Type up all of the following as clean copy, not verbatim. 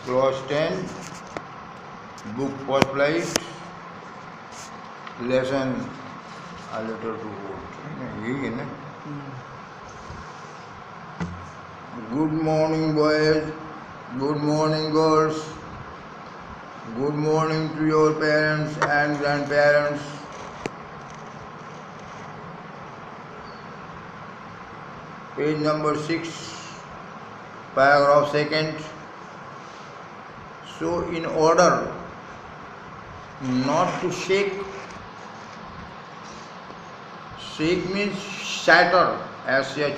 Class 10, book first flight, lesson a letter to vote. यही है ना. Good morning boys, good morning girls, good morning to your parents and grandparents. Page number 6, paragraph 2nd. So in order not to shake means shatter, shatter,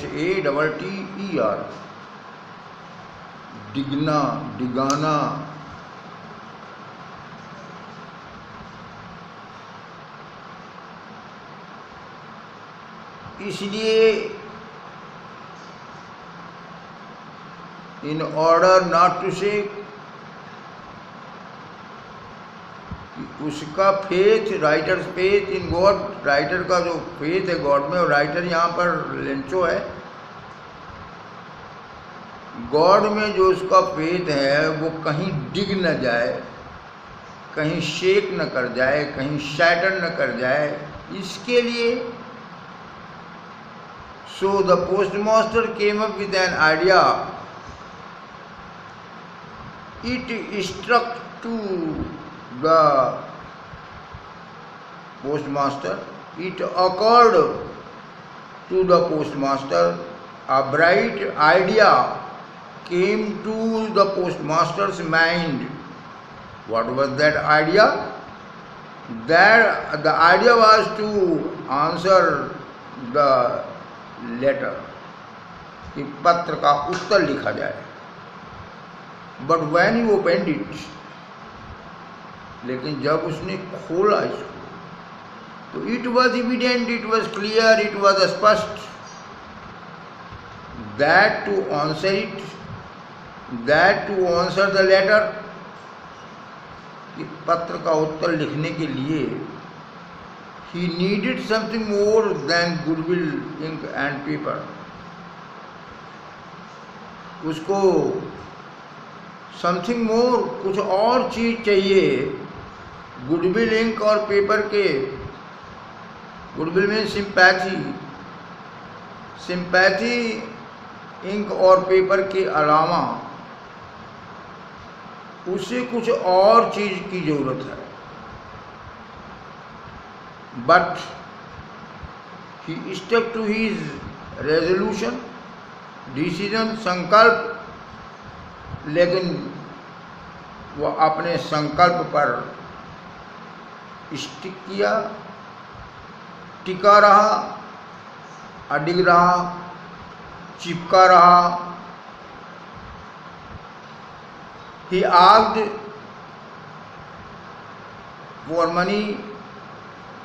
Digana, इसलिए in order not to shake, उसका faith, writer faith in God, writer का जो faith है God में, और writer यहाँ पर Lencho है, गॉड में जो उसका फेथ है वो कहीं डिग न जाए, कहीं शेक न कर जाए, कहीं शैटर न कर जाए, इसके लिए so the postmaster came up with an idea. It struck to the postmaster, it occurred to the postmaster, a bright idea came to the postmaster's mind. What was that idea? That the idea was to answer the letter, कि पत्र का उत्तर लिखा जाए. But when he opened it, लेकिन जब उसने खोला इसको, तो it was evident, it was clear, it was स्पष्ट that to answer it, that to answer the letter, कि पत्र का उत्तर लिखने के लिए ही needed something more than goodwill, ink and paper. उसको समथिंग मोर, कुछ और चीज चाहिए, गुडविल इंक और पेपर के. गुडविल में सिंपैथी, सिंपैथी इंक और पेपर के अलावा उसे कुछ और चीज की जरूरत है. But he stuck to his resolution, decision, संकल्प, लेकिन वह अपने संकल्प पर स्टिक किया, टिका रहा, अडिग रहा, चिपका रहा. He asked for money,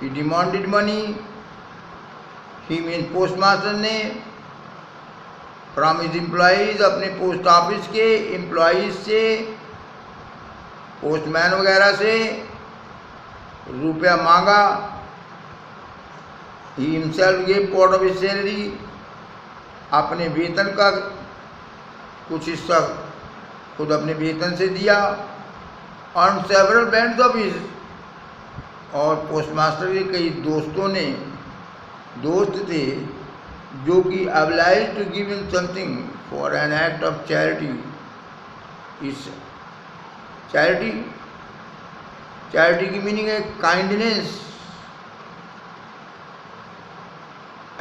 he demanded money, he mean postmaster ने, फ्रॉम हिज एम्प्लॉइज, अपने पोस्ट ऑफिस के एम्प्लॉइज से, पोस्टमैन वगैरह से रुपया मांगा. He himself gave part of his salary, अपने वेतन का कुछ हिस्सा खुद अपने वेतन से दिया. On several bands of his, और पोस्टमास्टर के कई दोस्तों ने, दोस्त थे जो कि obliged to give him something for an act of charity. इस चैरिटी की मीनिंग है kindness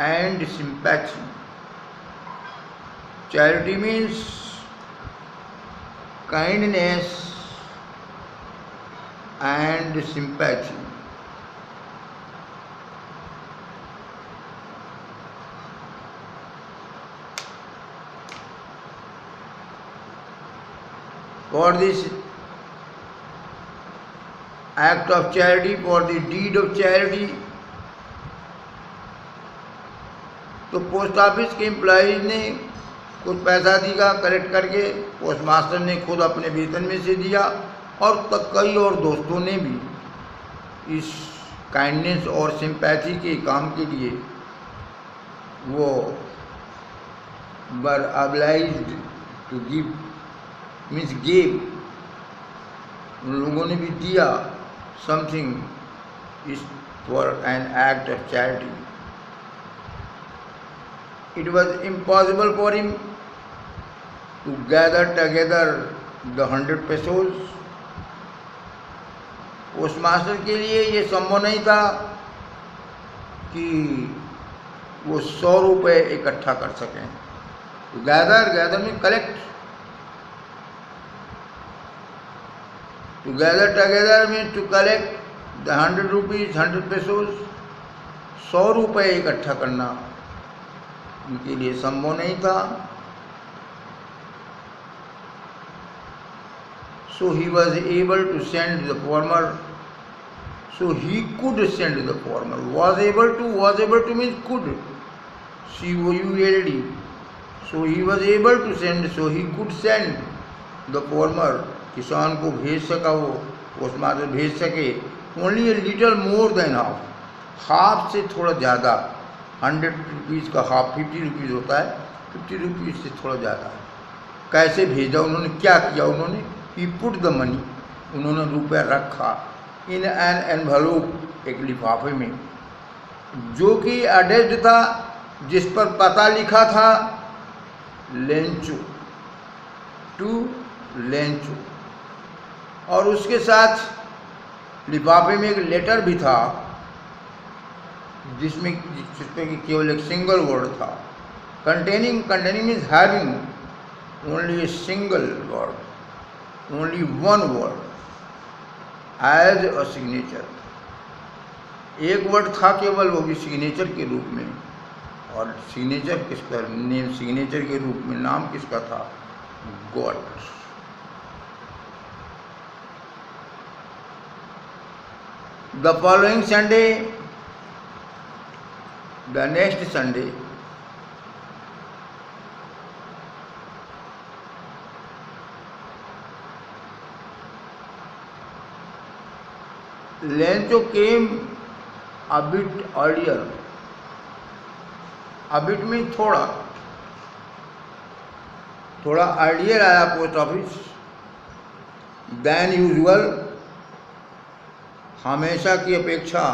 and sympathy. Charity means kindness and sympathy. For this act of charity, for the deed of charity, तो पोस्ट ऑफिस के employees ने कुछ पैसा दिया collect करके, पोस्टमास्टर ने खुद अपने वेतन में से दिया, और तक कई और दोस्तों ने भी इस काइंडनेस और सिंपैथी के काम के लिए वो were obliged to give, means gave उन लोगों ने भी दिया something is for an act of charity. It was impossible for him to gather together the 100 pesos. Post master के लिए ये संभव नहीं था कि वो 100 रुपये इकट्ठा कर सकें. तो गैदर में कलेक्ट, टुगेदर टगेदर में to collect the 100 rupees, 100 pesos. 100 रुपये इकट्ठा करना उनके लिए संभव नहीं था. So he was able to send the farmer. So he could send the farmer. Was able to means could. COULD. So he was able to send. So he could send the farmer. किसान को भेज सका, वो post master भेज सके. Only a little more than half से थोड़ा ज़्यादा. 100 rupees का हाफ 50 rupees होता है. 50 rupees से थोड़ा ज़्यादा. कैसे भेजा उन्होंने, क्या किया उन्होंने? ही पुट द मनी, उन्होंने रुपया रखा इन एन एनवलप, एक लिफाफे में, जो कि अटैच्ड था, जिस पर पता लिखा था लेंचो, टू लेंचो. और उसके साथ लिफाफे में एक लेटर भी था जिसमें केवल एक सिंगल वर्ड था. Containing means having only a single word, only one word as a signature. एक वर्ड था केवल, वो भी सिग्नेचर के रूप में. और सिग्नेचर किसका नेम, सिग्नेचर के रूप में नाम किसका था? God. The following Sunday, the next Sunday, Lencho came a bit earlier. A bit means थोड़ा earlier आया पोस्ट ऑफिस than usual, हमेशा की अपेक्षा.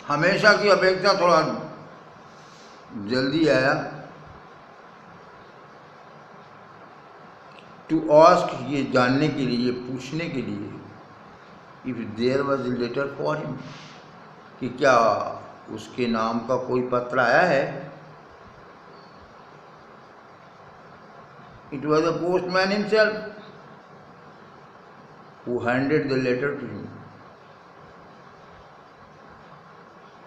हमेशा की अपेक्षा थोड़ा जल्दी आया. टू आस्क, ये जानने के लिए, पूछने के लिए, if there was a letter for him, कि क्या उसके नाम का कोई पत्र आया है. It was the postman himself who handed the letter to him.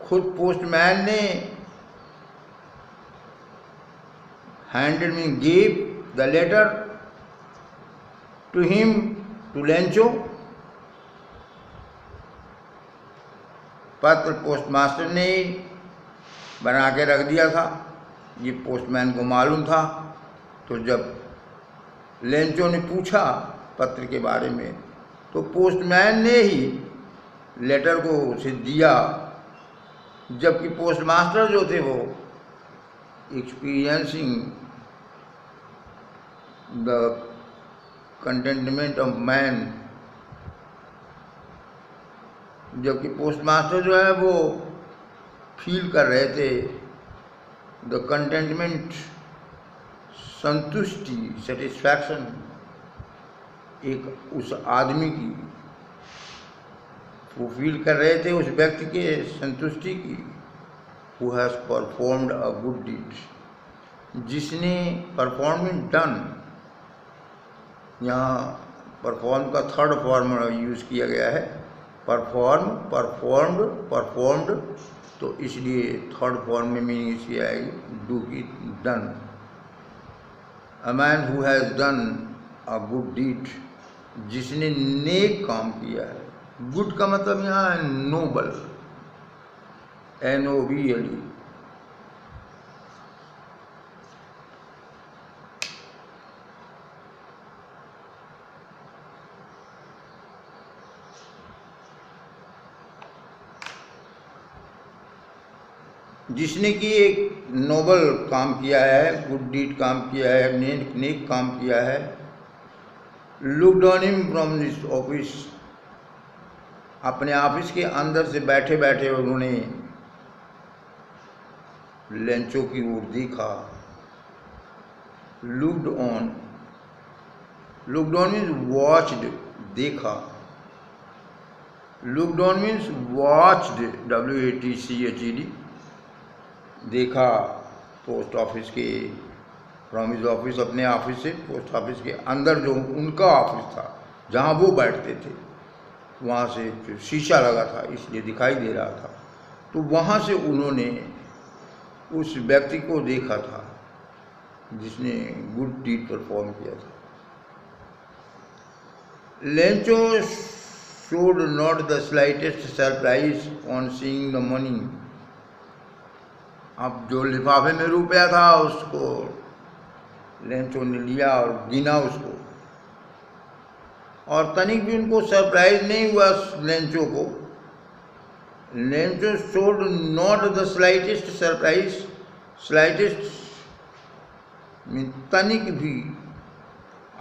खुद पोस्टमैन ने, handed mean give the letter to him, to Lencho. पत्र पोस्टमास्टर ने बना के रख दिया था, ये पोस्टमैन को मालूम था. तो जब लेंचो ने पूछा पत्र के बारे में, तो पोस्टमैन ने ही लेटर को उसे दिया. जबकि पोस्टमास्टर जो थे वो experiencing the containment of man, जबकि पोस्टमास्टर जो है वो फील कर रहे थे द कंटेंटमेंट, संतुष्टि, सेटिस्फैक्शन, एक उस आदमी की, वो फील कर रहे थे उस व्यक्ति के संतुष्टि की. Who has performed a good deed, जिसने परफॉर्मिंग डन, यहाँ परफॉर्म का थर्ड फॉर्म यूज़ किया गया है. परफॉर्म, परफॉर्म्ड, परफॉर्म्ड, तो इसलिए थर्ड फॉर्म में मीनिंग इसकी आएगी डू की, done. A man who has done a good deed, जिसने नेक काम किया है. गुड का मतलब यहाँ है नोबल, NOBLE. जिसने कि एक नोबल काम किया है, गुड डीड काम किया है, नेक काम किया है, looked on him from this office, अपने ऑफिस के अंदर से बैठे बैठे उन्होंने लेंचो की ओर देखा। लुक्ड ऑन मीन्स वॉच्ड, देखा। Looked on means watched, WATCHED, देखा पोस्ट ऑफिस के, फ्रॉम हिज ऑफिस, अपने ऑफिस से पोस्ट ऑफिस के अंदर जो उनका ऑफिस था जहाँ वो बैठते थे, वहाँ से जो शीशा लगा था इसलिए दिखाई दे रहा था, तो वहाँ से उन्होंने उस व्यक्ति को देखा था जिसने गुड डीड परफॉर्म किया था। Lencho showed not the slightest surprise on seeing the money। अब जो लिफाफे में रुपया था उसको लेंचो ने लिया और गिना उसको, और तनिक भी उनको सरप्राइज नहीं हुआ लेंचो को। Lencho showed not the slightest surprise, slightest तनिक भी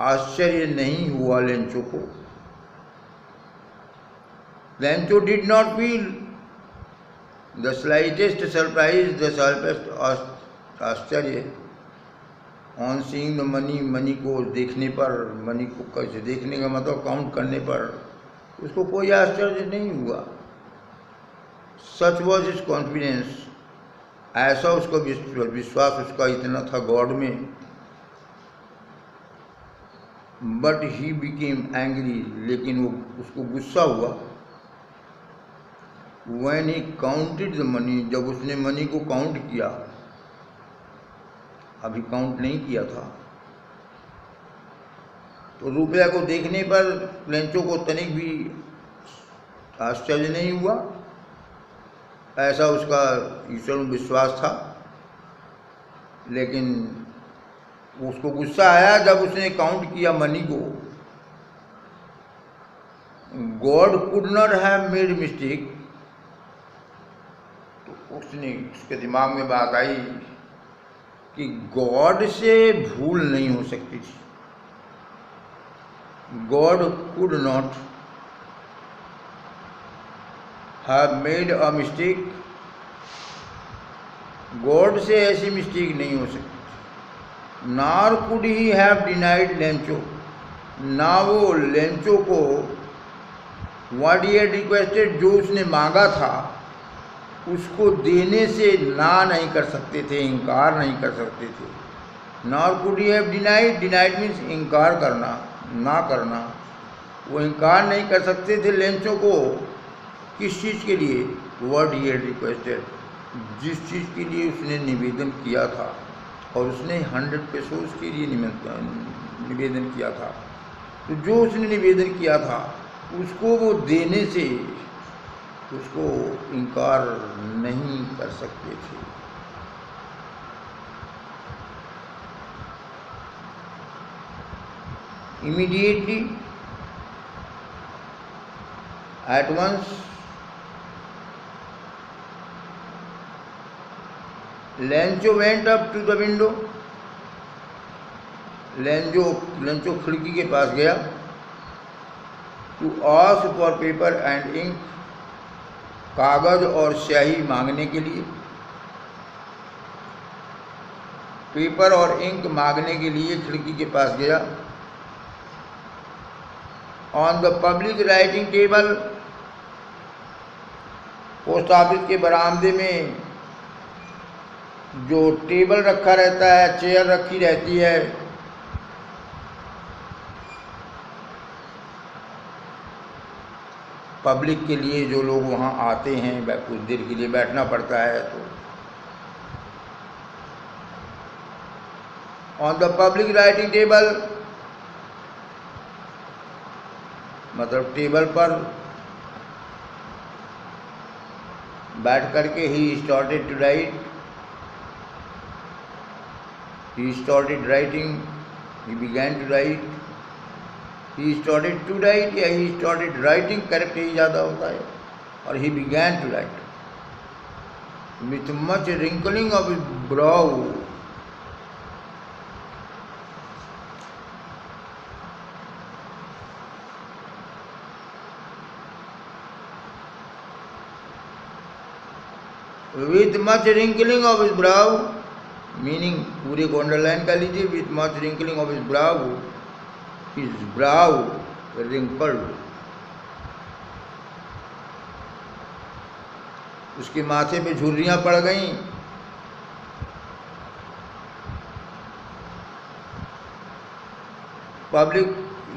आश्चर्य नहीं हुआ लेंचो को। Lencho did not feel the slightest surprise, the slightest आश्चर्य on seeing the money, money को देखने पर, मनी को कैसे देखने का मतलब काउंट करने पर उसको कोई आश्चर्य नहीं हुआ। सच वॉज हिज कॉन्फिडेंस, ऐसा उसका विश्वास उसका इतना था गॉड में। बट ही बिकेम एंग्री, लेकिन वो उसको गुस्सा हुआ। When he counted the money, जब उसने मनी को काउंट किया, अभी काउंट नहीं किया था, तो रुपया को देखने पर लेंचो को तनिक भी आश्चर्य नहीं हुआ, ऐसा उसका ईश्वर में विश्वास था। लेकिन उसको गुस्सा आया जब उसने काउंट किया मनी को। God could not have made mistake, तो उसके दिमाग में बात आई कि गॉड से भूल नहीं हो सकती थी। God could not have made a mistake, God से ऐसी मिस्टेक नहीं हो सकती। नार could he have denied Lencho, ना वो लेंचो को व्हाट ही हैड रिक्वेस्टेड, जो उसने मांगा था उसको देने से ना नहीं कर सकते थे, इनकार नहीं कर सकते थे। नार could he have denied, denied means इनकार करना, ना करना। वो इनकार नहीं कर सकते थे लेंचो को, किस चीज़ के लिए? व्हाट ही हैड रिक्वेस्टेड, जिस चीज़ के लिए उसने निवेदन किया था, और उसने 100 पेसोस के लिए निवेदन किया था। तो जो उसने निवेदन किया था उसको वो देने से उसको इनकार नहीं कर सकते थे। Immediately, at once, Lencho went up to the window, Lencho खिड़की के पास गया। To ask for paper and ink, कागज और स्याही मांगने के लिए, पेपर और इंक मांगने के लिए खिड़की के पास गया। On the public writing table, post office के बरामदे में जो टेबल रखा रहता है, चेयर रखी रहती है, पब्लिक के लिए जो लोग वहाँ आते हैं, कुछ देर के लिए बैठना पड़ता है, तो on the public writing table मतलब टेबल पर बैठ करके ही started to write, he started writing, he began to write, he started to write या he started writing, करेक्ट ही ज़्यादा होता है, और he began to write। with much wrinkling of his brow. With much wrinkling of his brow, meaning पूरे को underline कर लीजिए. With much wrinkling of his brow wrinkled. उसके माथे पे झुर्रियां पड़ गईं. पब्लिक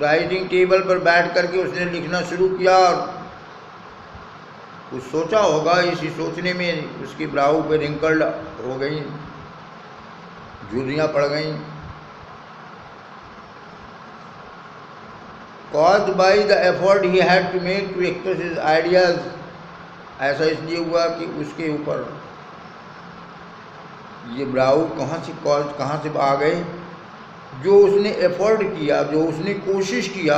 राइटिंग टेबल पर बैठ करके उसने लिखना शुरू किया और कुछ सोचा होगा. इसी सोचने में उसकी ब्राउ पे रिंकल्ड हो गई, झुर्रियां पड़ गईं. Caused by the effort he had to make to express his ideas. ऐसा इसलिए हुआ कि उसके ऊपर ये ब्राउ कहाँ से आ गए. जो उसने एफर्ट किया, जो उसने कोशिश किया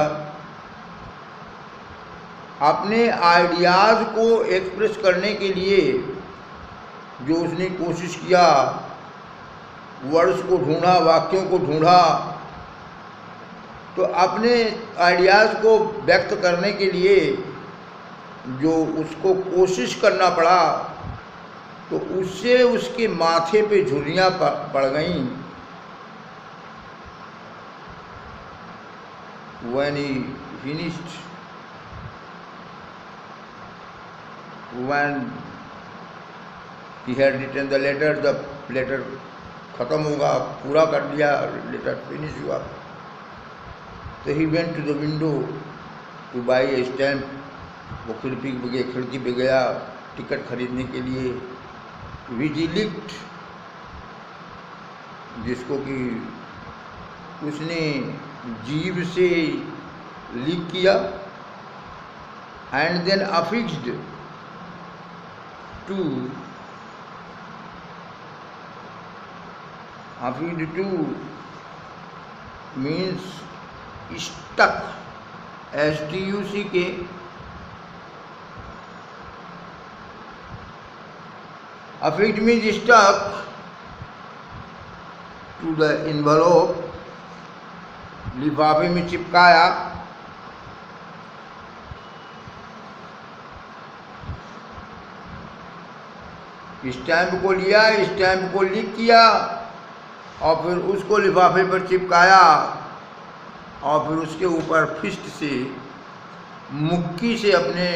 अपने आइडियाज़ को एक्सप्रेस करने के लिए, जो उसने कोशिश किया, वर्ड्स को ढूंढा, वाक्यों को ढूंढा, तो अपने आइडियाज़ को व्यक्त करने के लिए जो उसको कोशिश करना पड़ा, तो उससे उसके माथे पे झुर्रियां पड़ गईं. When he finished, when he had written the letter खत्म होगा, पूरा कर दिया, लेटर फिनिश हुआ, तो he went to the window to buy a stamp. वो खिड़की पे गया टिकट खरीदने के लिए. विजिलिट, जिसको कि उसने जीभ से लीक किया. And then affixed to means stuck, STUCK. Affixed means stuck to the envelope. लिफाफे में चिपकाया. स्टैम्प को लिया, स्टैम्प को लीक किया और फिर उसको लिफाफे पर चिपकाया और फिर उसके ऊपर फिस्ट से, मुक्की से अपने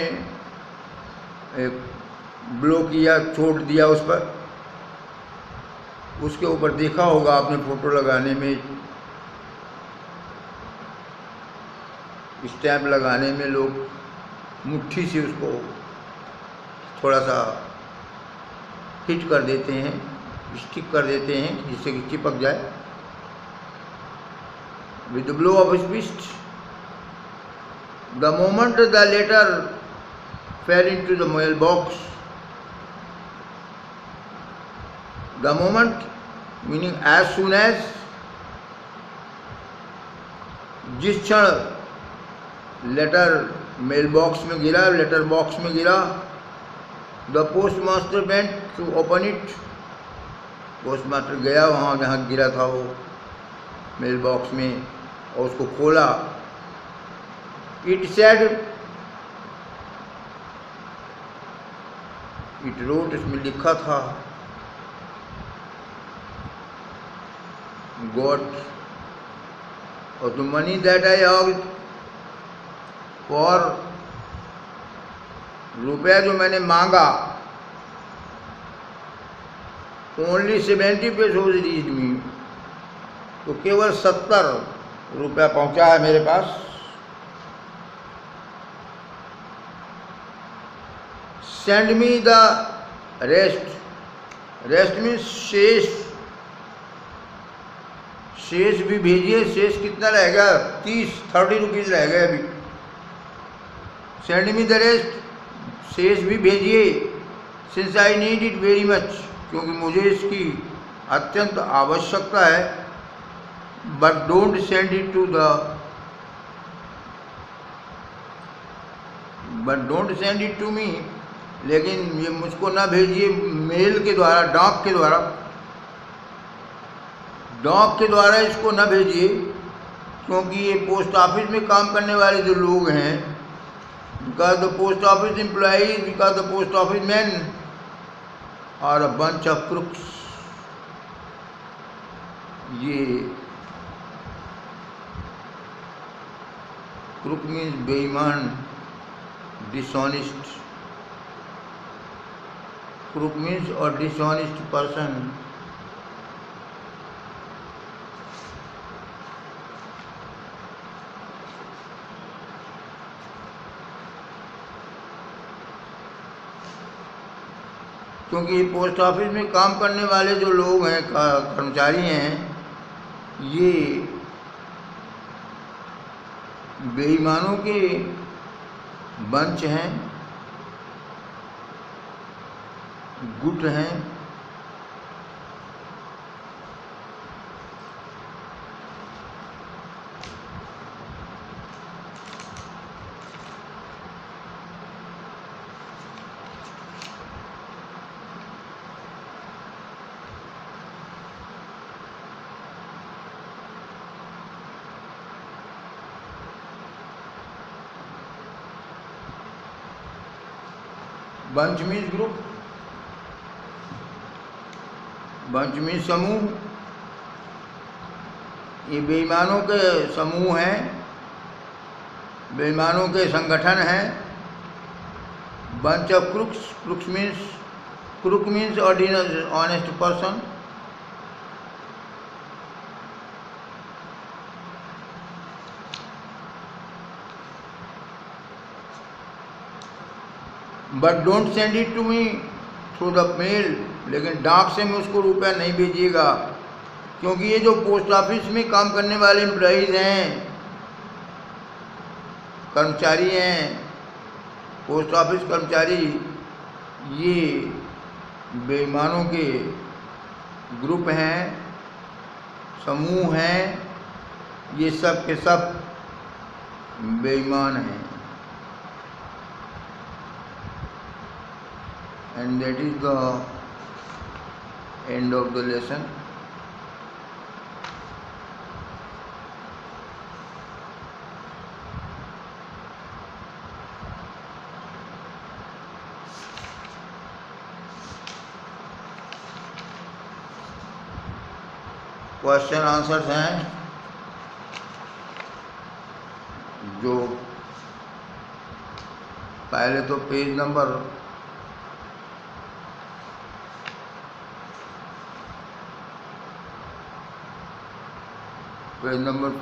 ब्लो किया, छोड़ दिया उस पर. उसके ऊपर देखा होगा आपने फोटो लगाने में, स्टैम्प लगाने में लोग मुट्ठी से उसको थोड़ा सा हिट कर देते हैं, स्टिक कर देते हैं, जिससे कि चिपक जाए. With the blow of his fist, the moment the letter fell into the mailbox, the moment meaning as soon as, जिस क्षण लेटर मेल बॉक्स में गिरा, लेटर बॉक्स में गिरा, the post master went to open it. Post master गया वहाँ जहाँ गिरा था वो मेल बॉक्स में और उसको खोला. इट सेड, इट रोट, इसमें लिखा था गॉट, और the money that I earned for, रुपया जो मैंने मांगा, ओनली 70 pesos रीच्ड मी, तो केवल 70 रुपया पहुंचा है मेरे पास. Send me the rest, rest means शेष, शेष भी भेजिए. शेष कितना रहेगा? 30 रुपीज़ रह गए अभी. सेंड मी द रेस्ट, शेष भी भेजिए. Since I need it very much, क्योंकि मुझे इसकी अत्यंत आवश्यकता है. But don't send it to the, but don't send it to me लेकिन ये मुझको ना भेजिए मेल के द्वारा, डाक के द्वारा, डाक के द्वारा इसको ना भेजिए, क्योंकि ये पोस्ट ऑफिस में काम करने वाले जो लोग हैं, because the post office employees, because the post office man are a bunch of crooks. ये क्रुक मीन्स बेईमान, डिसऑनेस्ट। क्रुक मीन्स और डिसऑनेस्ट पर्सन। क्योंकि पोस्ट ऑफिस में काम करने वाले जो लोग हैं, कर्मचारी हैं, ये बेईमानों के बंच हैं, गुट हैं। Bunch means group, bunch means समूह। ये बेईमानों के समूह हैं, बेईमानों के संगठन हैं। Bunch of crooks, crooks means, crook means honest person. But don't send it to me through the mail, लेकिन डाक से मुझको रुपया नहीं भेजिएगा, क्योंकि ये जो पोस्ट ऑफिस में काम करने वाले एम्प्लॉइज हैं, कर्मचारी हैं, पोस्ट ऑफिस कर्मचारी, ये बेईमानों के ग्रुप हैं, समूह हैं। ये सब के सब बेईमान हैं। And that is the end of the lesson. Question answers हैं जो पहले तो पेज नंबर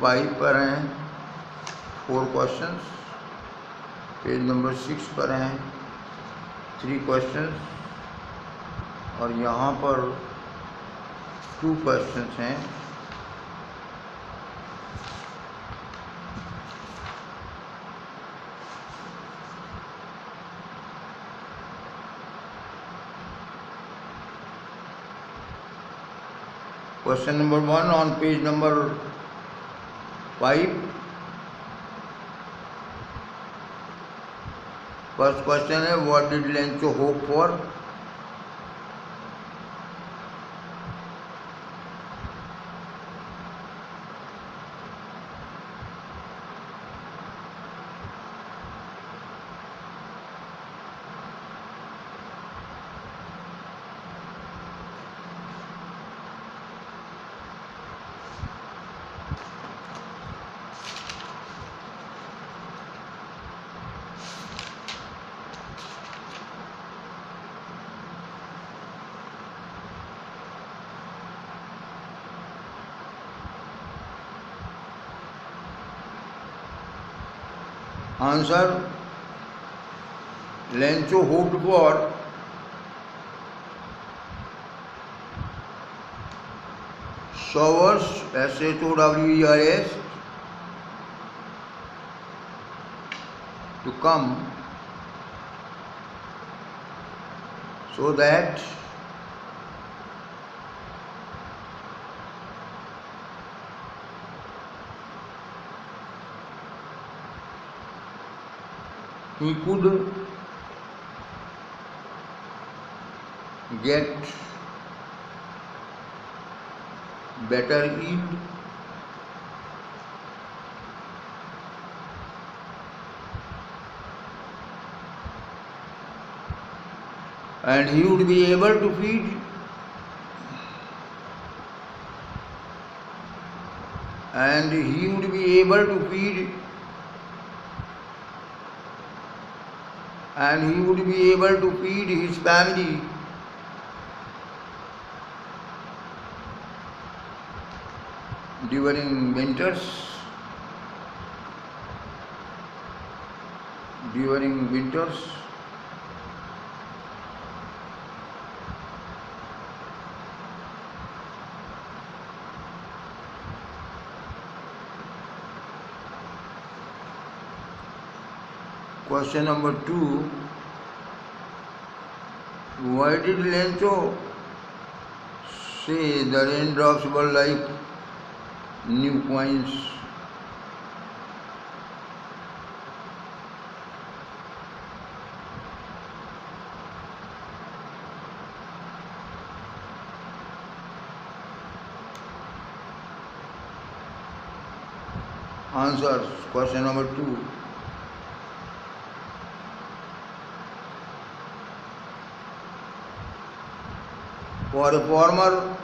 5 पर हैं 4 क्वेश्चंस, पेज नंबर 6 पर हैं 3 क्वेश्चंस, और यहाँ पर 2 क्वेश्चंस हैं। Question number 1 on page number 5. First question है, what did Lencho hope for? Answer, Lencho hoped for showers, SHOWERS, to come so that he could get better yield, and he would be able to feed and he would be able to feed and he would be able to feed his family during winters. Question number 2. Why did Lencho say the raindrops were like new coins? Answers. Question number 2. For a farmer,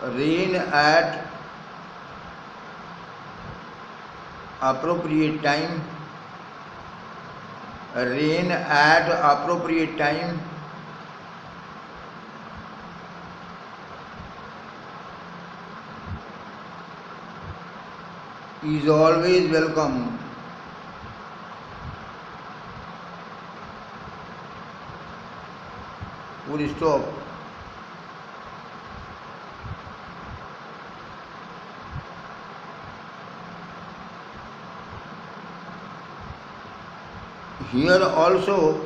rain at appropriate time is always welcome. Full stop. Here also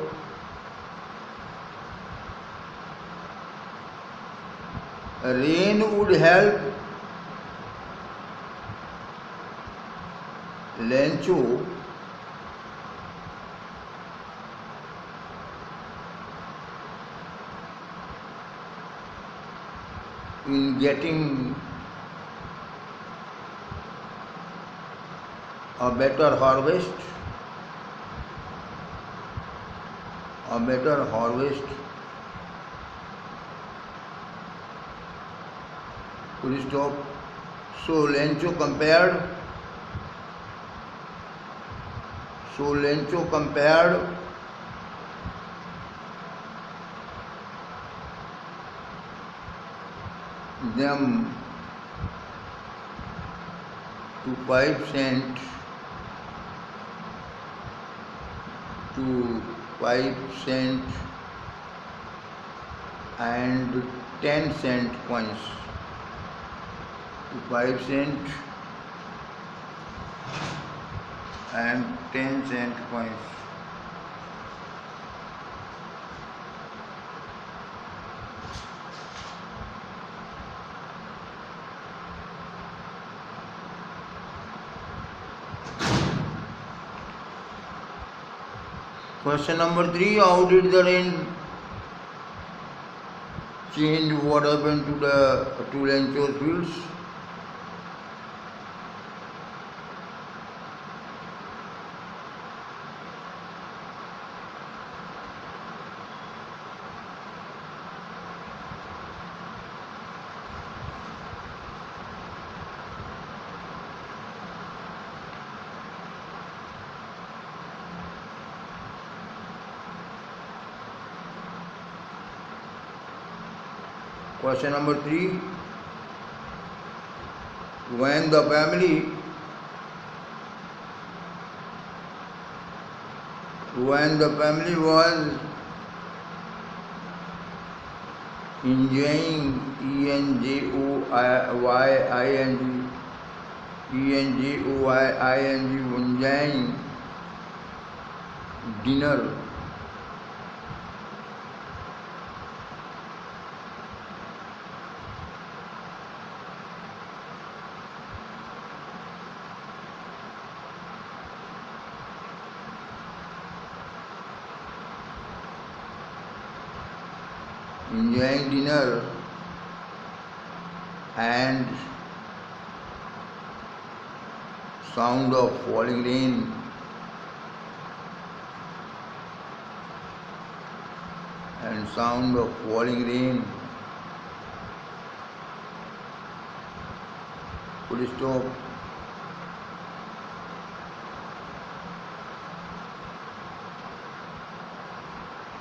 rain would help Lencho in getting a better harvest. Full stop. So Lencho compared them to 5 cent and 10 cent coins. To 5 cent and 10 cent coins. Question number 3. How did the rain change what happened to Lencho's fields? Question number 3. When the family was enjoying enjoying dinner, enjoying dinner and sound of falling rain and sound of falling rain. Full stop.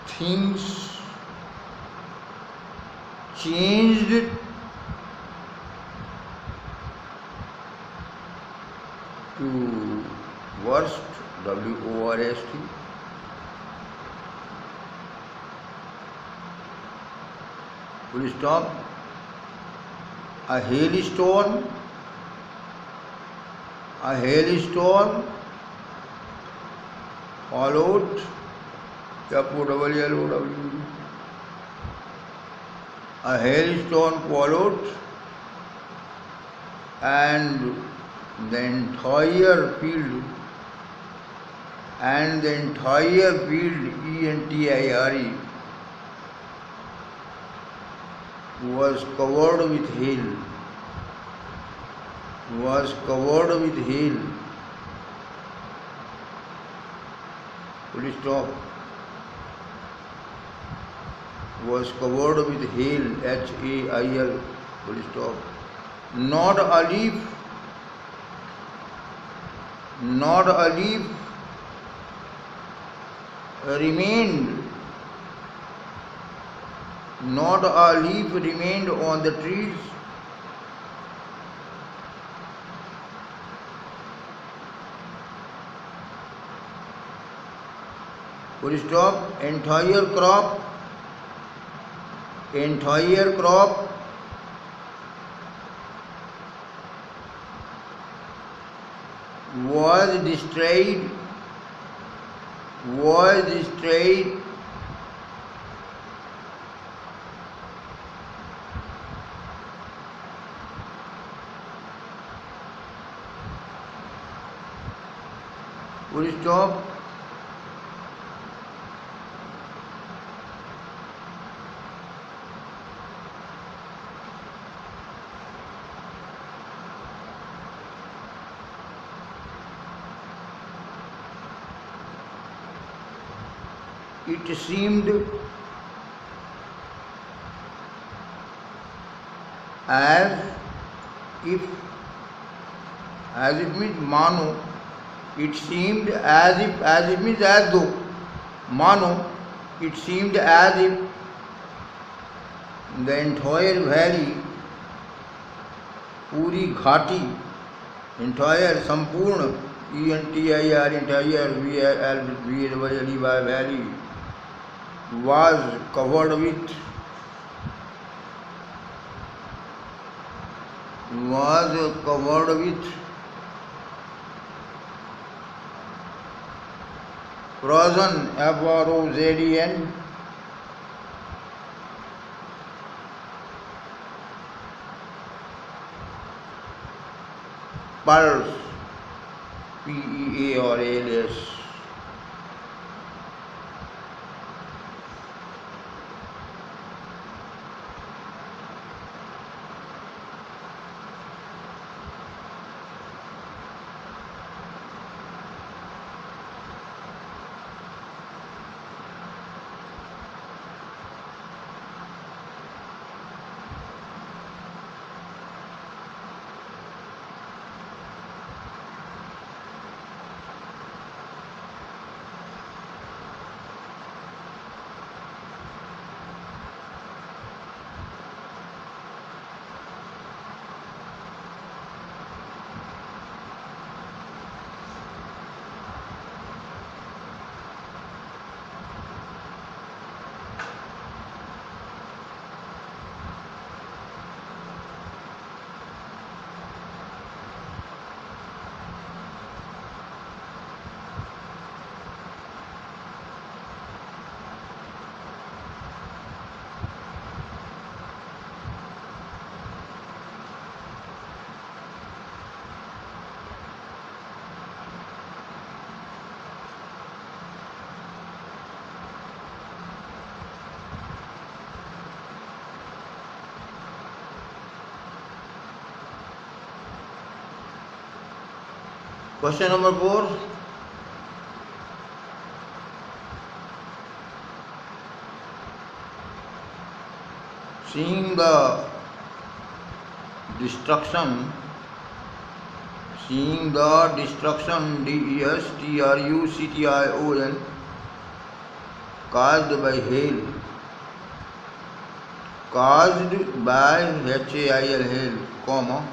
Things changed to worst, worst. Full stop. A hailstone followed FOLLOW. A hailstone followed, and the entire field ENTIRE was covered with hail. Full stop. Was covered with hail, HAIL, full stop. Not a leaf remained on the trees. Full stop. Entire crop was destroyed. Full stop. It seemed as if means mano. It seemed as if means as though. Mano. It seemed as if the entire valley, पूरी घाटी, entire संपूर्ण ENTIRE entire valley was covered with frozen FROZEN pearls, PEARLS. Question number 4. Seeing the destruction, destruction, caused by hail, hail, comma,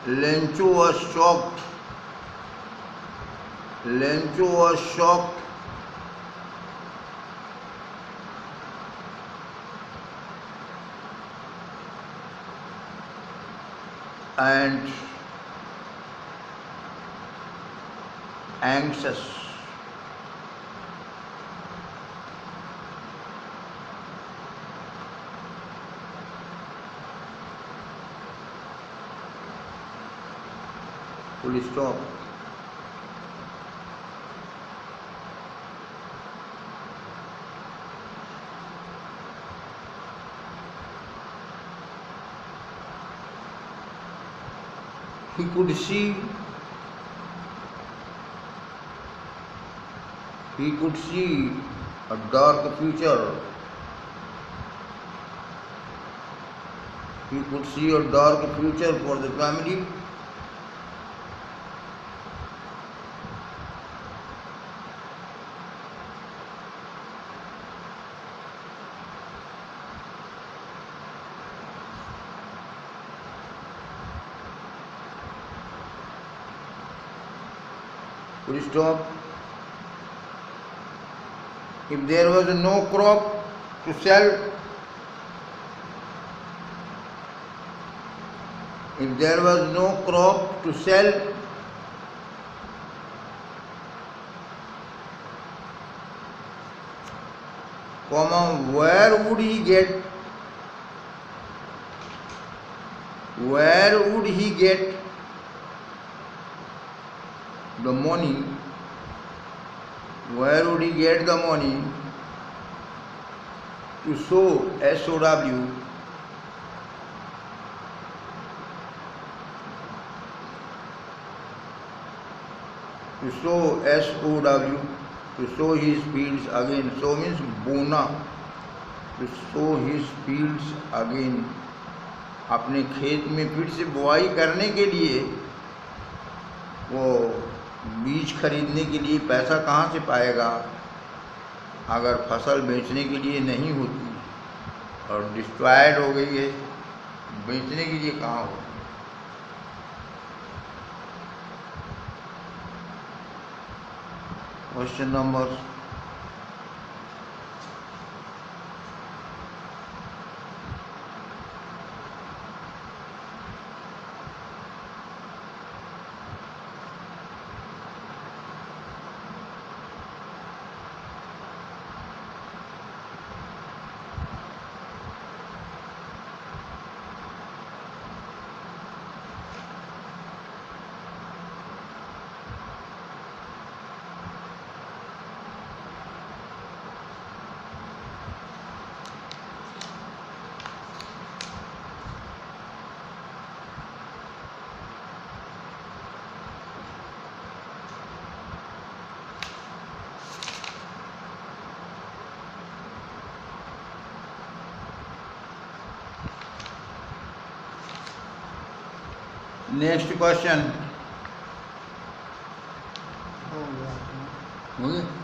Lencho was shocked and anxious. Full stop. He could see a dark future. He could see a dark future for the family. Full stop. If there was no crop to sell, comma, where would he get the money? Where would he get the money to sow, S-O-W, to sow his fields again. Sow means बोना, to sow his fields again. अपने खेत में फिर से बुआई करने के लिए, वो बीज खरीदने के लिए पैसा कहाँ से पाएगा अगर फसल बेचने के लिए नहीं होती और डिस्ट्रॉयड हो गई है, बेचने के लिए कहाँ होगी? क्वेश्चन नंबर 'नेक्स्ट क्वेश्चन हो गया।